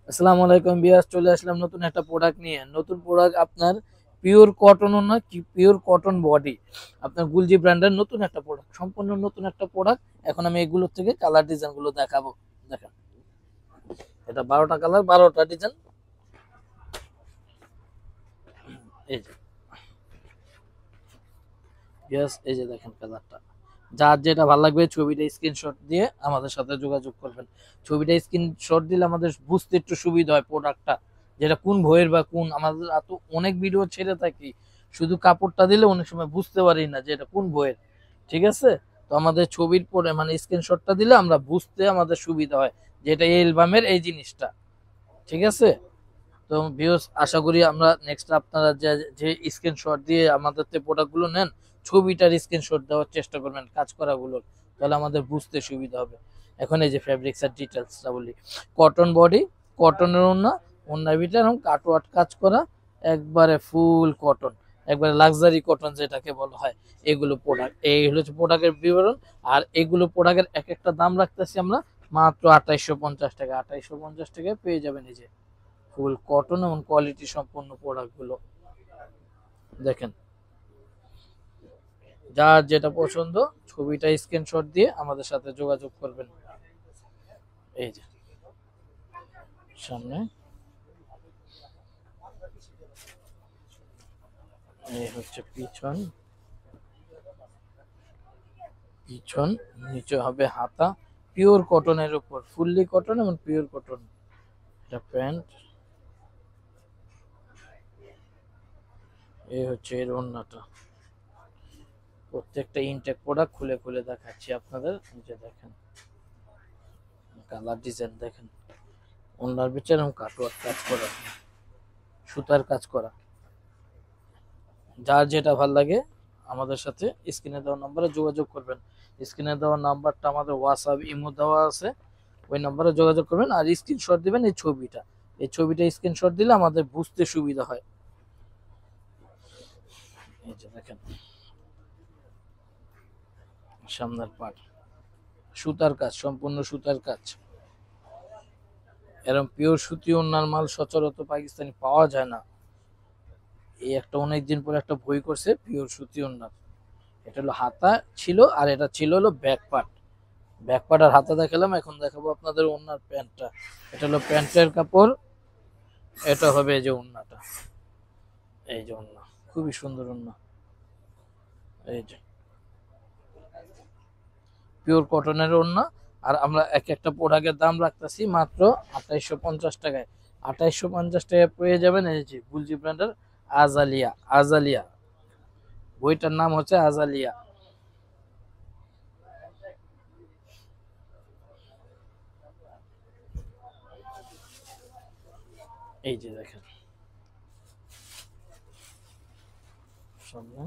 আসসালামু আলাইকুম বিয়াস, চলে আসলাম নতুন একটা প্রোডাক্ট নিয়ে। নতুন প্রোডাক্ট আপনার পিওর কটনও না, কি পিওর কটন বডি, আপনার গুলজি ব্র্যান্ডের নতুন একটা প্রোডাক্ট, সম্পূর্ণ নতুন একটা প্রোডাক্ট। এখন আমি এগুলোর থেকে কালার ডিজাইন গুলো দেখাবো। দেখেন, এটা 12টা কালার, 12টা ডিজাইন। এই যে বিয়াস, এই যে দেখেন কালারটা। যার যেটা ভালো লাগবে ছবিটা স্ক্রিনশট দিয়ে আমাদের সাথে যোগাযোগ করবেন। ছবিটা স্ক্রিনশট দিলে আমাদের বুঝতে একটু সুবিধা হয় প্রোডাক্টটা, যেটা কোন বইয়ের বা কোন। আমাদের এত অনেক ভিডিও ছেড়ে থাকি, শুধু কাপড়টা দিলে অনেক সময় বুঝতে পারি না যে এটা কোন বইয়ের। ঠিক আছে, তো আমাদের ছবির পরে মানে স্ক্রিনশটটা দিলে আমরা বুঝতে আমাদের সুবিধা হয় যে এটা এই অ্যালবামের এই জিনিসটা। ঠিক আছে, তো ভিউস, আশা করি আমরা নেক্সট আপনারা যে যে স্ক্রিনশট দিয়ে আমাদের থেকে প্রোডাক্টগুলো নেন, ছবিটার স্ক্রিনশট দেওয়ার চেষ্টা করবেন কাজ করাগুলোর, তাহলে আমাদের বুঝতে সুবিধা হবে। এখন এই যে ফ্যাব্রিক্স আর ডিটেলসটা বলি। কটন বডি, কটনের ওড়না, ওড়নার ভিতরে এরকম কাটওয়ার্ক কাজ করা, একবারে ফুল কটন, একবারে লাক্সারি কটন যেটাকে বলা হয়। এগুলো প্রোডাক্ট, এই হচ্ছে প্রোডাক্টের বিবরণ। আর এগুলো প্রোডাক্টের এক একটা দাম রাখতেছি আমরা মাত্র 2850 টাকা। 2850 টাকায় পেয়ে যাবেন এই যে ফুল কটন এবং কোয়ালিটি সম্পন্ন প্রোডাক্ট গুলো। দেখেন, যার যেটা পছন্দ ছবিটা স্ক্রিনশট দিয়ে আমাদের সাথে যোগাযোগ করবেন। এই যে সামনে, এই হচ্ছে পিছন, পিছন নিচে হবে হাতা, পিওর কটনের উপর, ফুললি কটন এবং পিওর কটন। এটা প্যান্ট, এই হচ্ছে এর ওড়নাটা। প্রত্যেকটা ইনটেক প্রোডাক্ট খুলে খুলে দেখাচ্ছি আপনাদের। এই যে দেখেন কালার ডিজাইন, দেখেন ওড়নার ভিতরে এবং কাটওয়ার্ক কাজ করা, সুতার কাজ করা। যার যেটা ভাল লাগে আমাদের সাথে স্ক্রিনে দেওয়া নাম্বারে যোগাযোগ করবেন। স্ক্রিনে দেওয়া নাম্বারটা আমাদের হোয়াটসঅ্যাপ ইমো দেওয়া আছে, ওই নাম্বারে যোগাযোগ করবেন আর স্ক্রিনশট দিবেন এই ছবিটা। এই ছবিটা স্ক্রিনশট দিলে আমাদের বুঝতে সুবিধা হয়। এই যে দেখেন সামনের পাট, সুতার কাজ, সম্পূর্ণ সুতার কাজ। এরকম পিওর সুতি ওড়নার মাল সচরাচর পাকিস্তানি পাওয়া যায় না। এই একটা অনেকদিন পরে একটা বই করছে পিওর সুতি ওড়নার। এটা হলো হাতা ছিল, আর এটা ছিল হলো ব্যাক পার্ট। ব্যাক পার্ট আর হাতা দেখালাম, এখন দেখাবো আপনাদের ওড়নার প্যান্টটা। এটা হলো প্যান্টের কাপড়, এটা হবে এই যে ওড়নাটা। এই যে ওড়না, খুবই সুন্দর ওড়না। এই যে পিওর কটনের ওড়না। আর আমরা এক একটা প্রোডাক্টের দাম রাখতেছি মাত্র 2850 টাকায়। 2850 টাকায় পেয়ে যাবেন এই যে গুলজি ব্র্যান্ডের আজালিয়া। আজালিয়া বইটার নাম হচ্ছে আজালিয়া। এই যে দেখেন সামনে,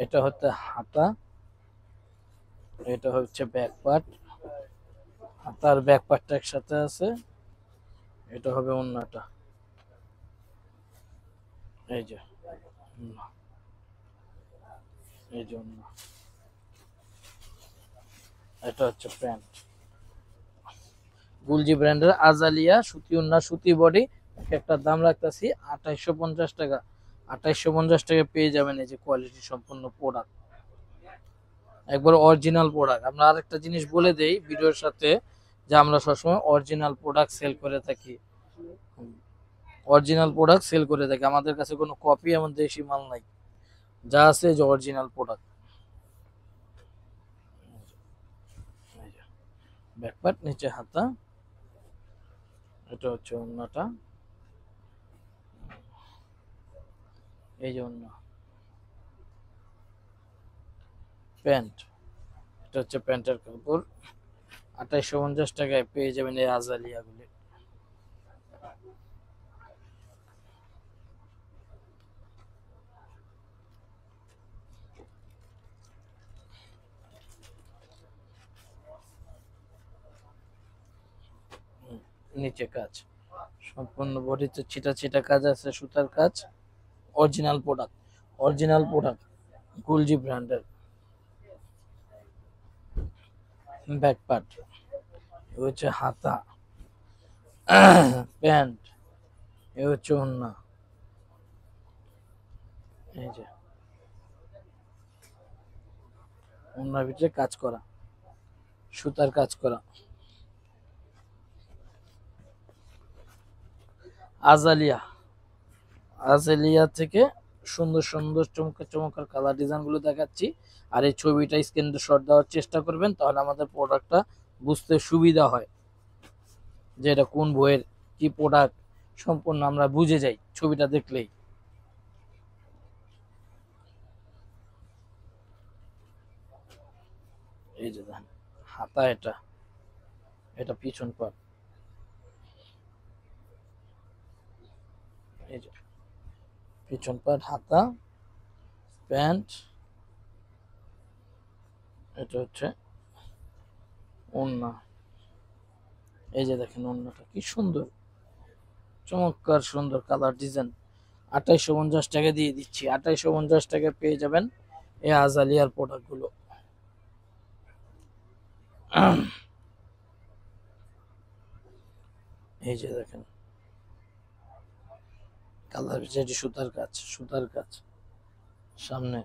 এটা হচ্ছে হাতা, এটা হচ্ছে ব্যাক পার্ট। হাতার ব্যাক পার্টটা একসাথে আছে। এটা হবে ওড়নাটা। এই যে ওড়না, এই যে ওড়না। এটা হচ্ছে প্যান্ট, গুলজি ব্র্যান্ডের আজালিয়া সুতি ওড়না, সুতি বডি। এক একটা দাম রাখতেছি 2850 টাকা। 2850 টাকায় পেয়ে যাবেন এই যে কোয়ালিটি সম্পন্ন প্রোডাক্ট, একবার অরিজিনাল প্রোডাক্ট। আমরা আরেকটা জিনিস বলে দেই ভিডিওর সাথে, যে আমরা সবসময় অরিজিনাল প্রোডাক্ট সেল করে থাকি। অরিজিনাল প্রোডাক্ট সেল করে থাকি, আমাদের কাছে কোনো কপি এমন দেশি মাল নাই, যা আছে যে অরিজিনাল প্রোডাক্ট। ব্যাকপার্ট, নিচে হাতা, এটা হচ্ছে ওড়নাটা। এই যে ওড়না, প্যান্ট, এটা হচ্ছে প্যান্টের কাপড়। 2850 টাকায় পেয়ে যাবেন এই আজালিয়া গুলি। নিচে কাজ, সম্পূর্ণ বডিতে ছিটা ছিটা কাজ আছে, সুতার কাজ। Original product, original product. গুলজি ব্র্যান্ডের ব্যাক পার্ট, হচ্ছে হাতা, প্যান্ট, এ হচ্ছে ওন্না। এই যে ওন্নার ভিতরে কাজ করা, সুতার কাজ করা। আজালিয়া, আজালিয়া থেকে সুন্দর সুন্দর চমৎকার চমৎকার কালার ডিজাইন গুলো দেখাচ্ছি। আর এই ছবিটা স্ক্রিনশট দেওয়ার চেষ্টা করবেন, তাহলে আমাদের প্রোডাক্টটা বুঝতে সুবিধা হয় যে এটা কোন বইয়ের কি প্রোডাক্ট, সম্পূর্ণ আমরা বুঝে যাই ছবিটা দেখলেই। এই যে দেখেন হাতা, এটা এটা পিছন পাট। এই যে পিছন পাট, হাতা, প্যান্ট, এটা হচ্ছে ওড়না। এই যে দেখেন ওড়নাটা কি সুন্দর, চমৎকার সুন্দর কালার ডিজাইন। 2850 টাকা দিয়ে দিচ্ছি, 2850 টাকায় পেয়ে যাবেন এই আজালিয়ার প্রোডাক্ট গুলো। এই যে দেখেন কালার, যেটি সুতার কাজ, সুতার কাজ সামনে,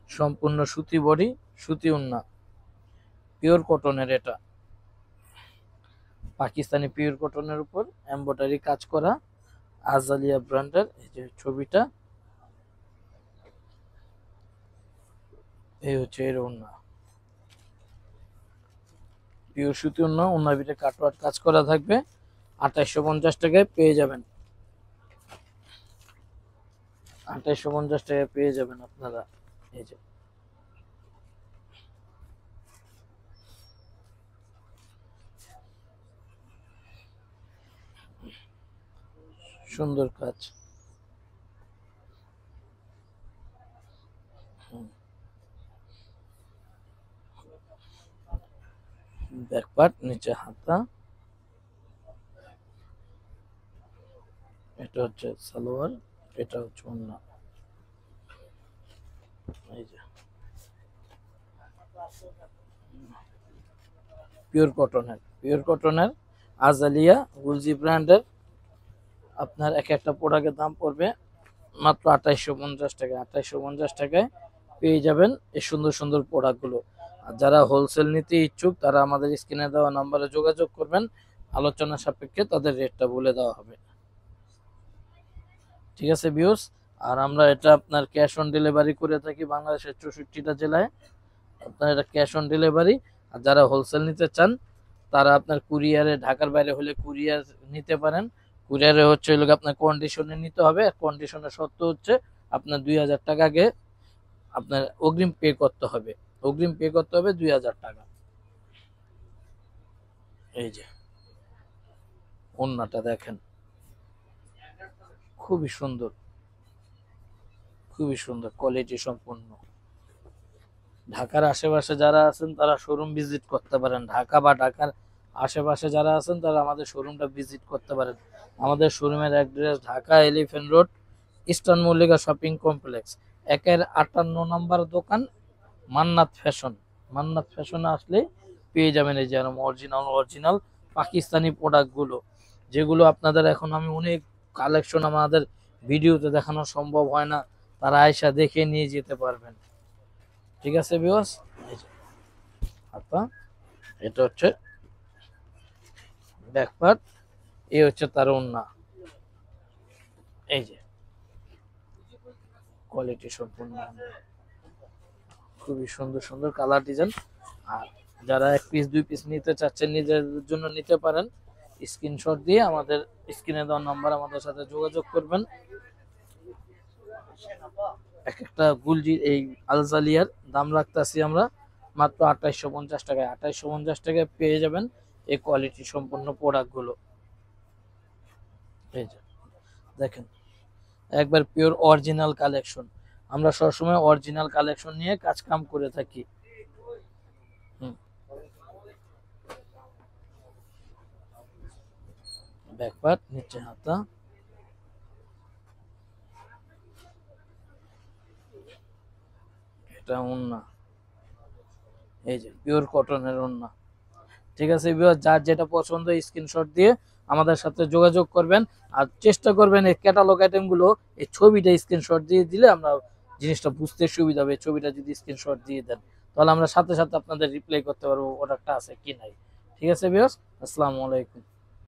সম্পূর্ণ সুতি বডি, সুতি ওড়না, পিওর কটনের। এটা পাকিস্তানি পিওর কটনের উপর এমব্রয়ডারি কাজ করা, আজালিয়া ব্র্যান্ডের। এই যে ছবিটা, এই হচ্ছে এর ওড়না, পিওর সুতি ওড়না, ওড়নার ভিতরে কাটওয়ার্ক কাজ করা থাকবে। 2850 টাকায় পেয়ে যাবেন, 2850 টাকায় পেয়ে যাবেন আপনারা। এই যে সুন্দর কাজ, ব্যাক পার্ট, নিচে হাতা, এটা হচ্ছে সালোয়ার, এটা হচ্ছে ওড়না। এই যে পিওর কটনের, পিওর কটনের আজালিয়া গুলজি ব্র্যান্ডের। আপনার এক একটা প্রোডাক্টের দাম পড়বে মাত্র 2850 টাকা। 2850 টাকায় পেয়ে যাবেন এই সুন্দর সুন্দর প্রোডাক্টগুলো। আর যারা হোলসেল নিতে ইচ্ছুক তারা আমাদের স্ক্রিনে দেওয়া নাম্বারে যোগাযোগ করবেন, আলোচনা সাপেক্ষে তাদের রেটটা বলে দেওয়া হবে। ঠিক আছে ভিউয়ার্স, আর আমরা এটা আপনার ক্যাশ অন ডেলিভারি করে থাকি বাংলাদেশের 64টা জেলায়। আপনার এটা ক্যাশ অন ডেলিভারি। আর যারা হোলসেল নিতে চান তারা আপনার কুরিয়ারে, ঢাকার বাইরে হলে কুরিয়ার নিতে পারেন। কুরিয়ারে হচ্ছে আপনার কন্ডিশনে নিতে হবে, কন্ডিশনের শর্ত হচ্ছে আপনার 2000 টাকা আগে আপনার অগ্রিম পে করতে হবে, অগ্রিম পে করতে হবে 2000 টাকা। এই যে ওড়নাটা দেখেন, খুবই সুন্দর, খুবই সুন্দর কোয়ালিটি সম্পন্ন। ঢাকার আশেপাশে যারা আছেন তারা শোরুম ভিজিট করতে পারেন, ঢাকা বা ঢাকার আশেপাশে যারা আছেন তারা আমাদের শোরুমটা ভিজিট করতে পারেন। আমাদের শোরুমের address Dhaka elephant road, eastern Mallika shopping complex, 58 নম্বর দোকান, মান্নাত ফ্যাশন। মান্নাত ফ্যাশনে আসলে পেয়ে যাবেন এই যে অরিজিনাল অরিজিনাল পাকিস্তানি প্রোডাক্টগুলো, যেগুলো আপনাদের এখন আমি অনেক কালেকশন আমাদের ভিডিওতে দেখানো সম্ভব হয় না, তারা আয়সা দেখে নিয়ে যেতে পারবেন। ঠিক আছে ভিউয়ার্স, এই যে হাতা, এটা হচ্ছে ব্যাক পার্ট, এই হচ্ছে তার ওড়না। এই যে কোয়ালিটি সম্পূর্ণ, খুবই সুন্দর সুন্দর কালার ডিজাইন। আর যারা 1 পিস 2 পিস নিতে চাচ্ছেন নিজের জন্য নিতে পারেন, স্ক্রিনশট দিয়ে আমাদের স্ক্রিনে দেওয়া নাম্বার আমাদের সাথে যোগাযোগ করবেন। এক একটা গুলজি এই আলজালিয়ার দাম রাখতেছি আমরা মাত্র 2850 টাকায়। 2850 টাকায় পেয়ে যাবেন এই কোয়ালিটি সম্পন্ন প্রোডাক্টগুলো। এই যে দেখেন একবার পিওর অরিজিনাল কালেকশন, আমরা সবসময় অরিজিনাল কালেকশন নিয়ে কাজ কাম করে থাকি। ব্যাক পার্ট, নিচে হাতা, একটা ওড়না, এই যে পিওর কটনের ওড়না। ঠিক আছে ভিউয়ার, যার যেটা পছন্দ স্ক্রিনশট দিয়ে আমাদের সাথে যোগাযোগ করবেন। আর চেষ্টা করবেন এই ক্যাটালগ আইটেমগুলো এই ছবিটা স্ক্রিনশট দিয়ে দিলে আমরা জিনিসটা বুঝতে সুবিধা হবে। ছবিটা যদি স্ক্রিনশট দিয়ে দেন তাহলে আমরা সাথে সাথে আপনাদের রিপ্লাই করতে পারবো অর্ডারটা আছে কি নাই। ঠিক আছে ভিউয়ার্স, আসসালামু আলাইকুম।